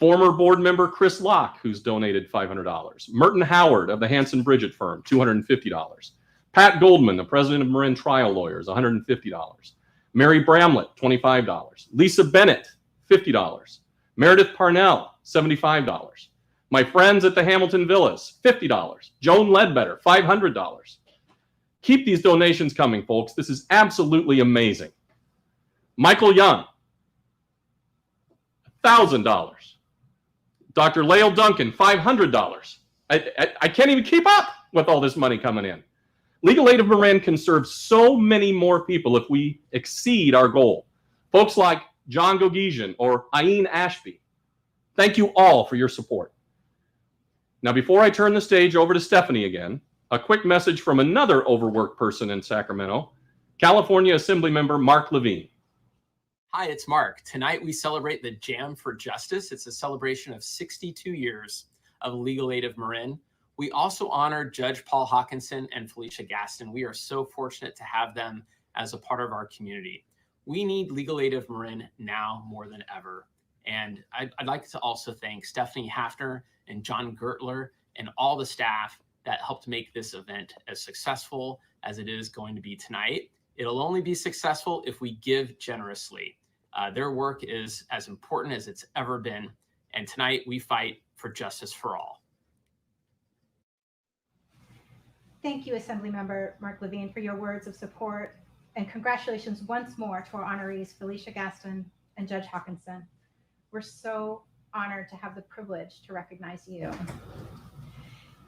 Former board member Chris Locke, who's donated $500. Merton Howard of the Hanson Bridget firm, $250. Pat Goldman, the president of Marin Trial Lawyers, $150. Mary Bramlett, $25. Lisa Bennett, $50. Meredith Parnell, $75. My friends at the Hamilton Villas, $50. Joan Ledbetter, $500. Keep these donations coming, folks. This is absolutely amazing. Michael Young, $1,000. Dr. Lael Duncan, $500. I can't even keep up with all this money coming in. Legal Aid of Marin can serve so many more people if we exceed our goal. Folks like John Gogesian or Ayin Ashby, thank you all for your support. Now, before I turn the stage over to Stephanie again, a quick message from another overworked person in Sacramento, California Assemblymember Mark Levine. Hi, it's Mark. Tonight we celebrate the Jam for Justice. It's a celebration of 62 years of Legal Aid of Marin. We also honor Judge Paul Hawkinson and Felicia Gaston. We are so fortunate to have them as a part of our community. We need Legal Aid of Marin now more than ever. And I'd like to also thank Stephanie Hafner and John Gertler and all the staff that helped make this event as successful as it is going to be tonight. It'll only be successful if we give generously. Their work is as important as it's ever been. And tonight we fight for justice for all. Thank you, Assemblymember Mark Levine, for your words of support, and congratulations once more to our honorees, Felicia Gaston and Judge Hawkinson. We're so honored to have the privilege to recognize you.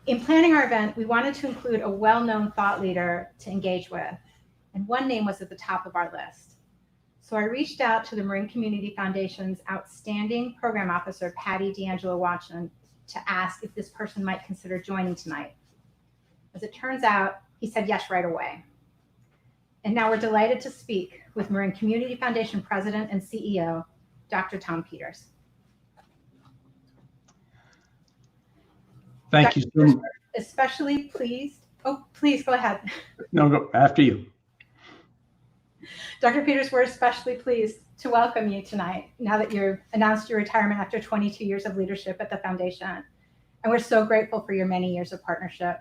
In planning our event, we wanted to include a well-known thought leader to engage with, and one name was at the top of our list. So I reached out to the Marin Community Foundation's outstanding program officer, Patty D'Angelo Watson, to ask if this person might consider joining tonight. As it turns out, he said yes right away. And now we're delighted to speak with Marin Community Foundation President and CEO, Dr. Tom Peters. Thank you so much. Especially pleased. Oh, please go ahead. No, go after you. Dr. Peters, we're especially pleased to welcome you tonight now that you've announced your retirement after 22 years of leadership at the foundation. And we're so grateful for your many years of partnership.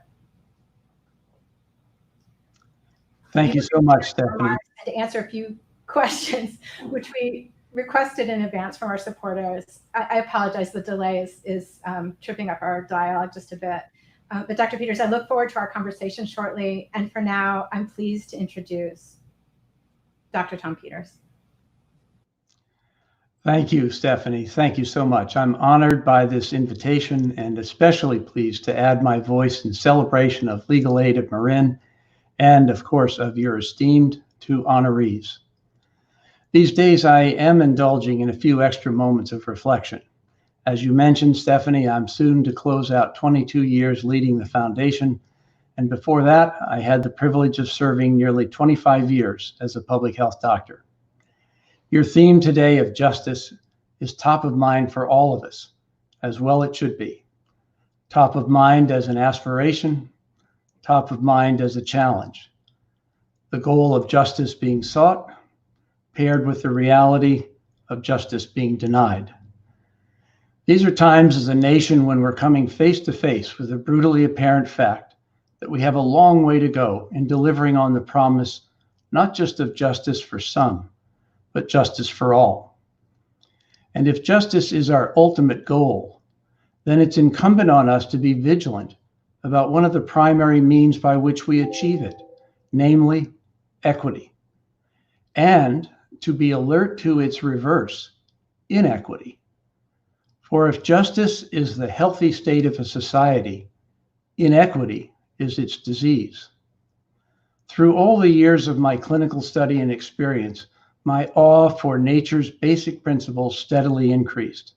Thank you so much, Stephanie. To answer a few questions, which we requested in advance from our supporters. I apologize, the delay is tripping up our dialogue just a bit. But Dr. Peters, I look forward to our conversation shortly. And for now, I'm pleased to introduce Dr. Tom Peters. Thank you, Stephanie. Thank you so much. I'm honored by this invitation and especially pleased to add my voice in celebration of Legal Aid of Marin and, of course, of your esteemed two honorees. These days, I am indulging in a few extra moments of reflection. As you mentioned, Stephanie, I'm soon to close out 22 years leading the foundation. And before that, I had the privilege of serving nearly 25 years as a public health doctor. Your theme today of justice is top of mind for all of us, as well it should be. Top of mind as an aspiration, top of mind as a challenge. The goal of justice being sought, paired with the reality of justice being denied. These are times as a nation when we're coming face to face with the brutally apparent fact that we have a long way to go in delivering on the promise, not just of justice for some, but justice for all. And if justice is our ultimate goal, then it's incumbent on us to be vigilant about one of the primary means by which we achieve it, namely equity, and to be alert to its reverse, inequity. For if justice is the healthy state of a society, inequity is its disease. Through all the years of my clinical study and experience, my awe for nature's basic principles steadily increased.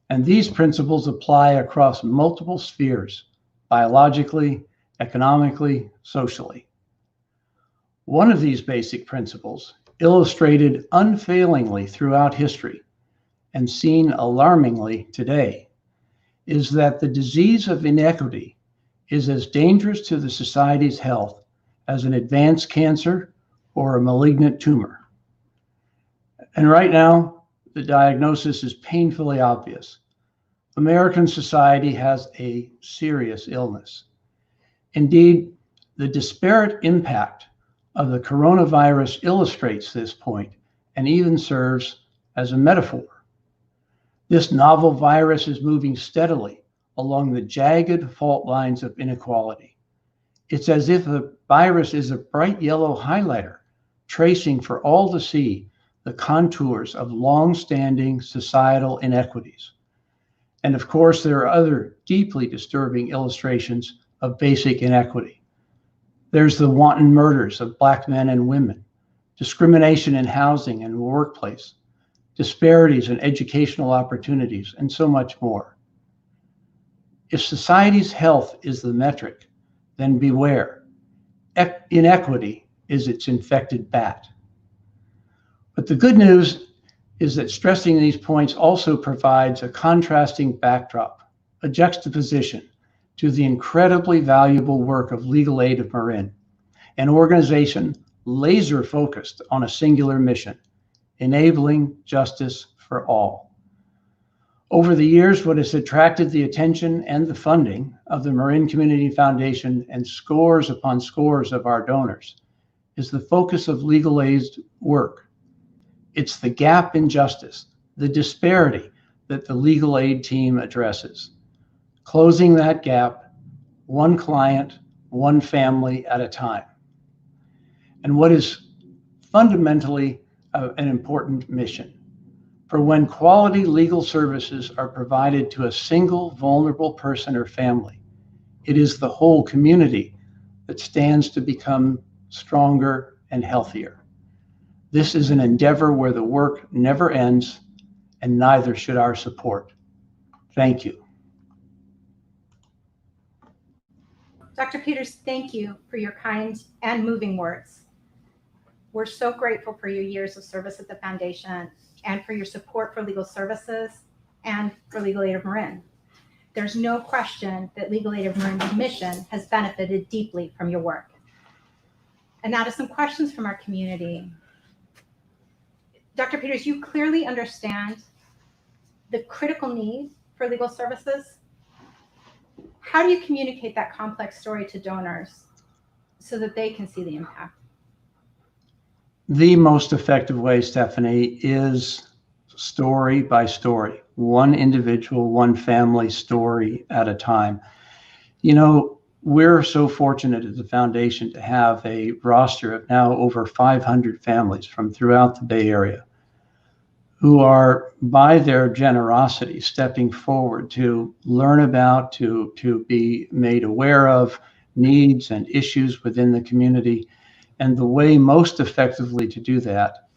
And these principles apply across multiple spheres, biologically, economically, socially. One of these basic principles, illustrated unfailingly throughout history and seen alarmingly today, is that the disease of inequity is as dangerous to the society's health as an advanced cancer or a malignant tumor. And right now, the diagnosis is painfully obvious. American society has a serious illness. Indeed, the disparate impact of the coronavirus illustrates this point and even serves as a metaphor. This novel virus is moving steadily along the jagged fault lines of inequality. It's as if the virus is a bright yellow highlighter, tracing for all to see the contours of long-standing societal inequities. And of course, there are other deeply disturbing illustrations of basic inequity. There's the wanton murders of Black men and women, discrimination in housing and workplace, disparities in educational opportunities, and so much more. If society's health is the metric, then beware. Inequity is its infected bat. But the good news is that stressing these points also provides a contrasting backdrop, a juxtaposition to the incredibly valuable work of Legal Aid of Marin, an organization laser focused on a singular mission, enabling justice for all. Over the years, what has attracted the attention and the funding of the Marin Community Foundation and scores upon scores of our donors is the focus of Legal Aid's work. It's the gap in justice, the disparity that the Legal Aid team addresses. Closing that gap, one client, one family at a time. And what is fundamentally an important mission. For when quality legal services are provided to a single vulnerable person or family, it is the whole community that stands to become stronger and healthier. This is an endeavor where the work never ends, and neither should our support. Thank you. Dr. Peters, thank you for your kind and moving words. We're so grateful for your years of service at the foundation and for your support for legal services and for Legal Aid of Marin. There's no question that Legal Aid of Marin's mission has benefited deeply from your work. And now to some questions from our community. Dr. Peters, you clearly understand the critical need for legal services. How do you communicate that complex story to donors so that they can see the impact? The most effective way, Stephanie, is story by story, one individual, one family story at a time. You know, we're so fortunate at the foundation to have a roster of now over 500 families from throughout the Bay Area who are, by their generosity, stepping forward to learn about, to be made aware of needs and issues within the community. And the way most effectively to do that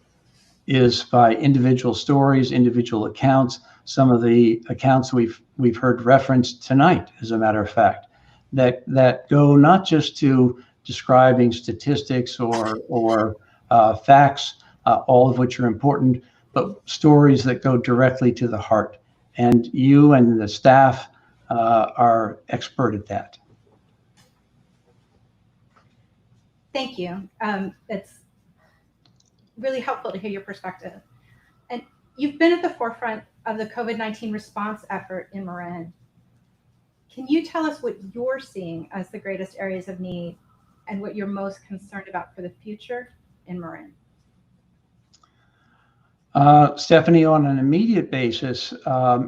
is by individual stories, individual accounts, some of the accounts we've heard referenced tonight, as a matter of fact, that go not just to describing statistics or facts, all of which are important, but stories that go directly to the heart. And you and the staff are expert at that. Thank you. It's really helpful to hear your perspective. And you've been at the forefront of the COVID-19 response effort in Marin. Can you tell us what you're seeing as the greatest areas of need and what you're most concerned about for the future in Marin? Stephanie, on an immediate basis,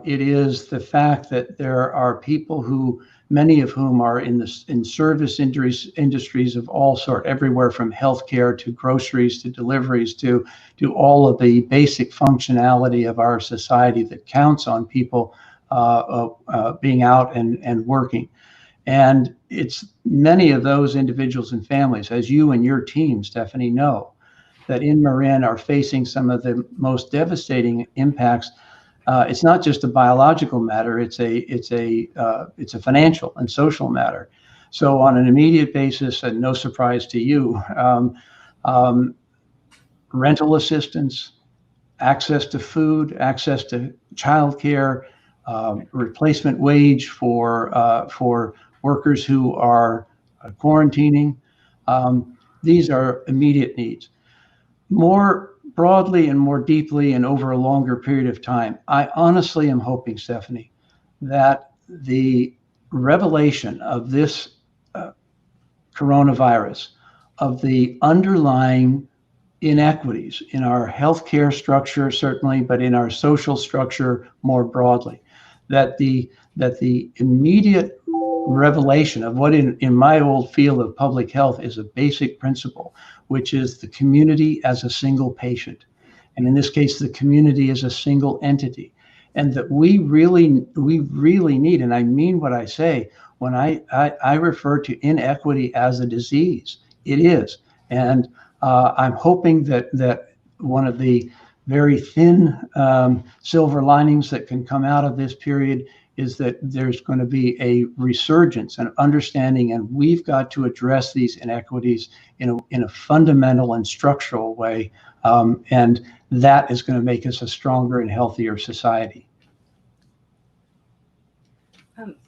it is the fact that there are people who, many of whom are in service industries of all sorts, everywhere from healthcare to groceries to deliveries to all of the basic functionality of our society that counts on people being out and working. And it's many of those individuals and families, as you and your team, Stephanie, know, that in Marin are facing some of the most devastating impacts. It's not just a biological matter; it's a financial and social matter. So, on an immediate basis, and no surprise to you, rental assistance, access to food, access to childcare, replacement wage for workers who are quarantining. These are immediate needs. More broadly and more deeply and over a longer period of time, I honestly am hoping, Stephanie, that the revelation of this coronavirus, of the underlying inequities in our healthcare structure, certainly, but in our social structure more broadly, that the immediate revelation of what in my old field of public health is a basic principle, which is the community as a single patient. And in this case, the community as a single entity. And that we really need, and I mean what I say, when I refer to inequity as a disease, it is. And I'm hoping that one of the very thin silver linings that can come out of this period is that there's going to be a resurgence and understanding, and we've got to address these inequities in a fundamental and structural way, and that is going to make us a stronger and healthier society.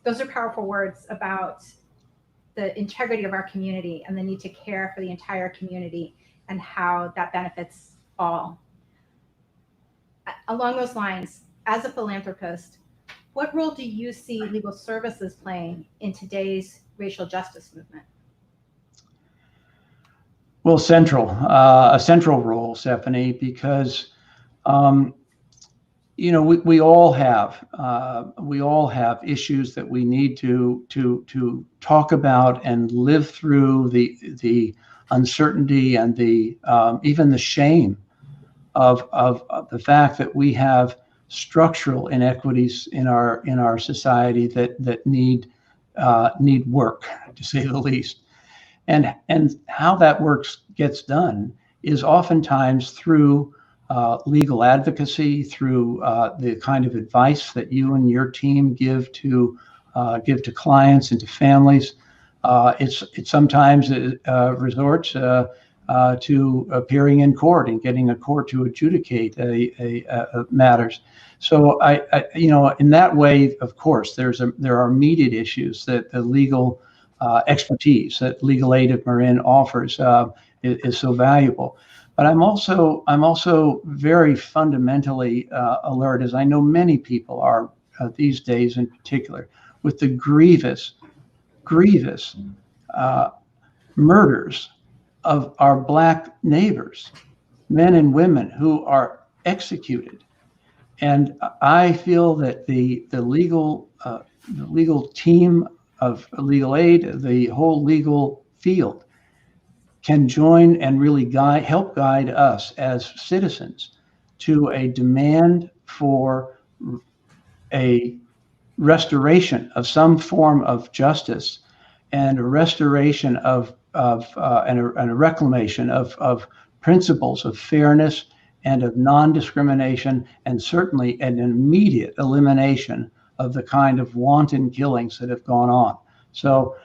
Those are powerful words about the integrity of our community and the need to care for the entire community and how that benefits all. Along those lines, as a philanthropist, what role do you see legal services playing in today's racial justice movement? Well, a central role, Stephanie, because we all have issues that we need to talk about and live through the uncertainty and the even the shame of the fact that we have structural inequities in our society that need work, to say the least. And how that gets done is oftentimes through legal advocacy, through the kind of advice that you and your team give to clients and to families. It sometimes resorts to appearing in court and getting a court to adjudicate matters. So in that way, of course, there are immediate issues that the legal expertise that Legal Aid of Marin offers is so valuable. But I'm also very fundamentally alert, as I know many people are these days in particular, with the grievous murders of our Black neighbors, men and women who are executed. And I feel that the legal team of Legal Aid, the whole legal field, can join and really help guide us as citizens to a demand for a restoration of some form of justice and a restoration and a reclamation of principles of fairness and of non-discrimination, and certainly an immediate elimination of the kind of wanton killings that have gone on. So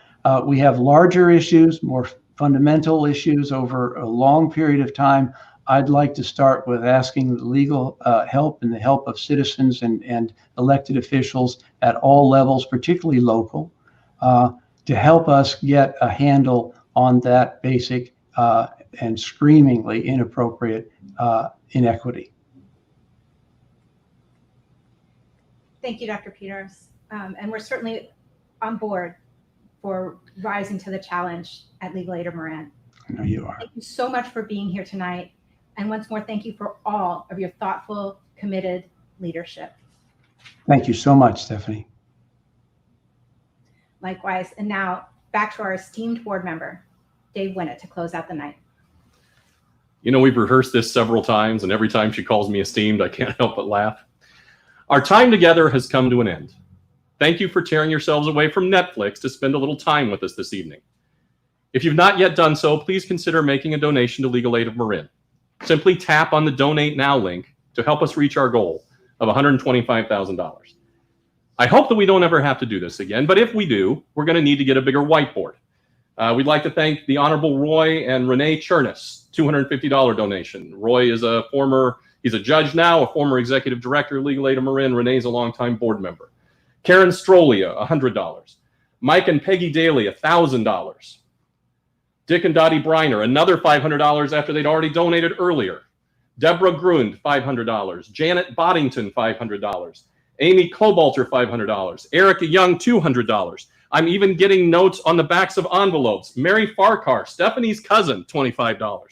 we have larger issues, more fundamental issues over a long period of time. I'd like to start with asking the legal help and the help of citizens and elected officials at all levels, particularly local, to help us get a handle on that basic and screamingly inappropriate inequity. Thank you, Dr. Peters. And we're certainly on board for rising to the challenge at Legal Aid of Marin. I know you are. Thank you so much for being here tonight. And once more, thank you for all of your thoughtful, committed leadership. Thank you so much, Stephanie. Likewise. And now back to our esteemed board member, Dave Winnett, to close out the night. We've rehearsed this several times, and every time she calls me esteemed, I can't help but laugh. Our time together has come to an end. Thank you for tearing yourselves away from Netflix to spend a little time with us this evening. If you've not yet done so, please consider making a donation to Legal Aid of Marin. Simply tap on the Donate Now link to help us reach our goal of $125,000. I hope that we don't ever have to do this again, but if we do, we're going to need to get a bigger whiteboard. We'd like to thank the Honorable Roy and Renee Chernus, $250 donation. Roy is he's a judge now, a former executive director of Legal Aid of Marin. Renee's a longtime board member. Karen Strolia, $100. Mike and Peggy Daly, $1,000. Dick and Dottie Briner, another $500 after they'd already donated earlier. Deborah Grund, $500. Janet Boddington, $500. Amy Cobalter, $500. Erica Young, $200. I'm even getting notes on the backs of envelopes. Mary Farcar, Stephanie's cousin, $25.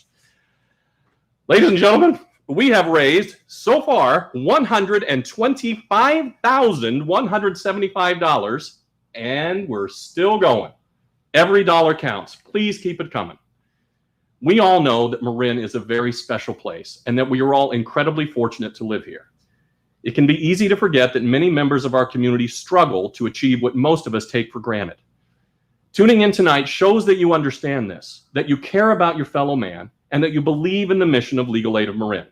Ladies and gentlemen, we have raised so far $125,175, and we're still going. Every dollar counts. Please keep it coming. We all know that Marin is a very special place and that we are all incredibly fortunate to live here. It can be easy to forget that many members of our community struggle to achieve what most of us take for granted. Tuning in tonight shows that you understand this, that you care about your fellow man, and that you believe in the mission of Legal Aid of Marin.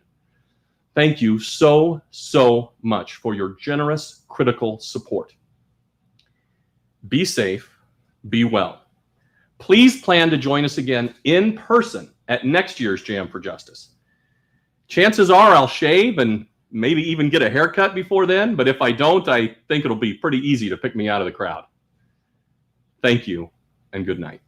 Thank you so, so much for your generous, critical support. Be safe, be well. Please plan to join us again in person at next year's Jam for Justice. Chances are I'll shave and maybe even get a haircut before then, but if I don't, I think it'll be pretty easy to pick me out of the crowd. Thank you, and good night.